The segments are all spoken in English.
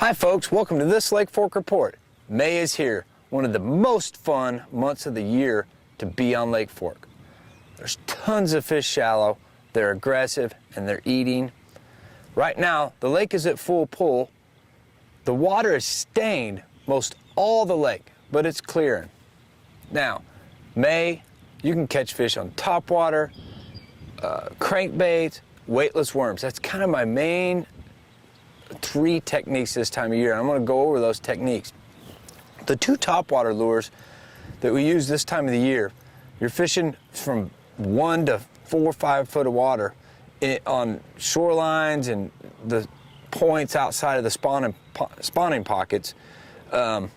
Hi folks, welcome to this Lake Fork Report. May is here, one of the most fun months of the year to be on Lake Fork. There's tons of fish shallow, they're aggressive, and they're eating. Right now, the lake is at full pull. The water is stained most all the lake, but it's clearing. Now, May, you can catch fish on topwater, crankbaits, weightless worms. That's kind of my main 3 techniques this time of year. I'm going to go over those techniques. The 2 topwater lures that we use this time of the year, you're fishing from 1 to 4 or 5 foot of water on shorelines and the points outside of the spawning pockets. The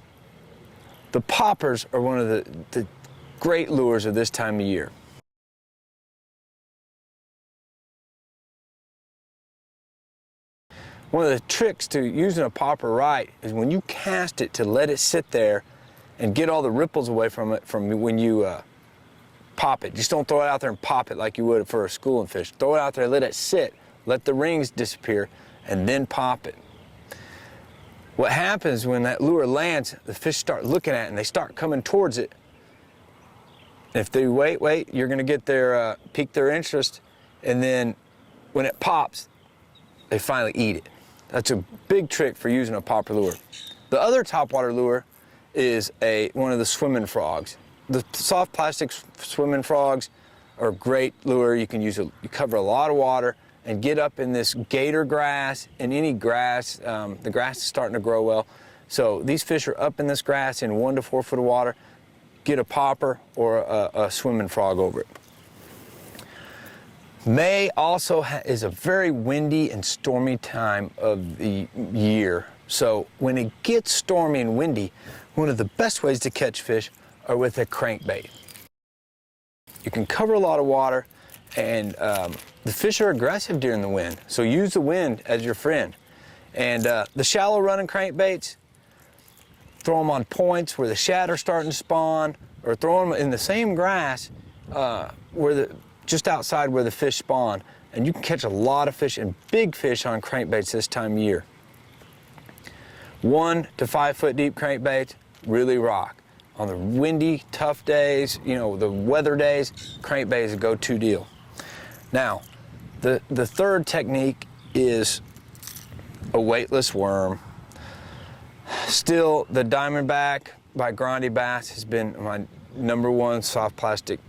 poppers are one of the great lures of this time of year. One of the tricks to using a popper right is when you cast it to let it sit there and get all the ripples away from it from when you pop it. Just don't throw it out there and pop it like you would for a schooling fish. Throw it out there, let it sit, let the rings disappear, and then pop it. What happens when that lure lands, the fish start looking at it and they start coming towards it. If they wait, you're gonna get their, pique their interest, and then when it pops, they finally eat it. That's a big trick for using a popper lure. The other topwater lure is one of the swimming frogs. The soft plastic swimming frogs are a great lure. You can use you cover a lot of water and get up in this gator grass and any grass. The grass is starting to grow well. So these fish are up in this grass in 1 to 4 foot of water. Get a popper or a swimming frog over it. May also is a very windy and stormy time of the year. So when it gets stormy and windy, one of the best ways to catch fish are with a crankbait. You can cover a lot of water, and the fish are aggressive during the wind. So use the wind as your friend. And the shallow running crankbaits, throw them on points where the shad are starting to spawn, or throw them in the same grass just outside where the fish spawn, and you can catch a lot of fish and big fish on crankbaits this time of year. 1 to 5 foot deep crankbaits really rock. On the windy, tough days, you know, the weather days, crankbait is a go-to deal. Now, the third technique is a weightless worm. Still, the Diamondback by Grande Bass has been my #1 soft plastic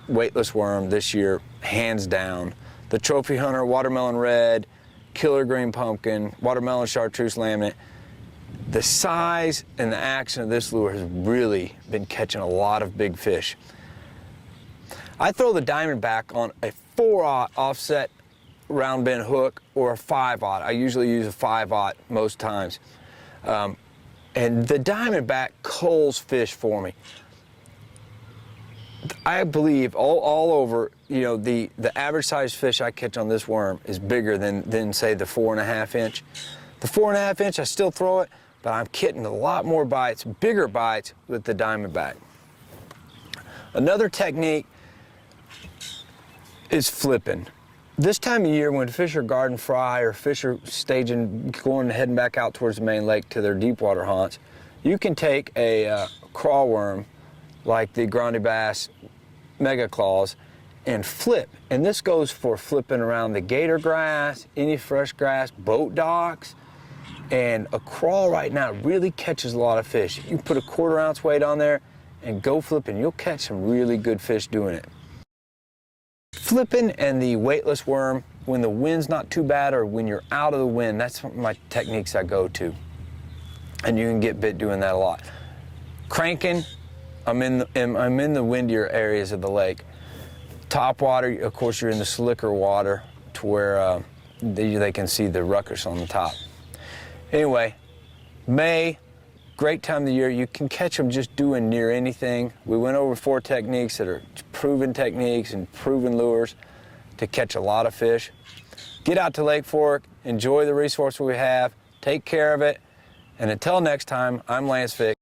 weightless worm this year, hands down. The Trophy Hunter, Watermelon Red, Killer Green Pumpkin, Watermelon Chartreuse Laminate. The size and the action of this lure has really been catching a lot of big fish. I throw the Diamondback on a 4/0 offset round bend hook or a 5/0. I usually use a 5/0 most times. And the Diamondback culls fish for me. I believe all over, you know, the average size fish I catch on this worm is bigger than say the 4.5 inch. The 4.5 inch, I still throw it, but I'm getting a lot more bites, bigger bites with the Diamondback. Another technique is flipping. This time of year when fish are garden fry or fish are heading back out towards the main lake to their deep water haunts, you can take a crawl worm like the Grande Bass Mega Claws and flip. And this goes for flipping around the gator grass, any fresh grass, boat docks. And a crawl right now really catches a lot of fish. You put a 1/4 ounce weight on there and go flipping, you'll catch some really good fish doing it. Flipping and the weightless worm, when the wind's not too bad or when you're out of the wind, that's my techniques I go to. And you can get bit doing that a lot. Cranking, I'm in the windier areas of the lake. Top water, of course, you're in the slicker water to where they can see the ruckus on the top. Anyway, May, great time of the year. You can catch them just doing near anything. We went over 4 techniques that are proven techniques and proven lures to catch a lot of fish. Get out to Lake Fork, enjoy the resource we have, take care of it, and until next time, I'm Lance Vick.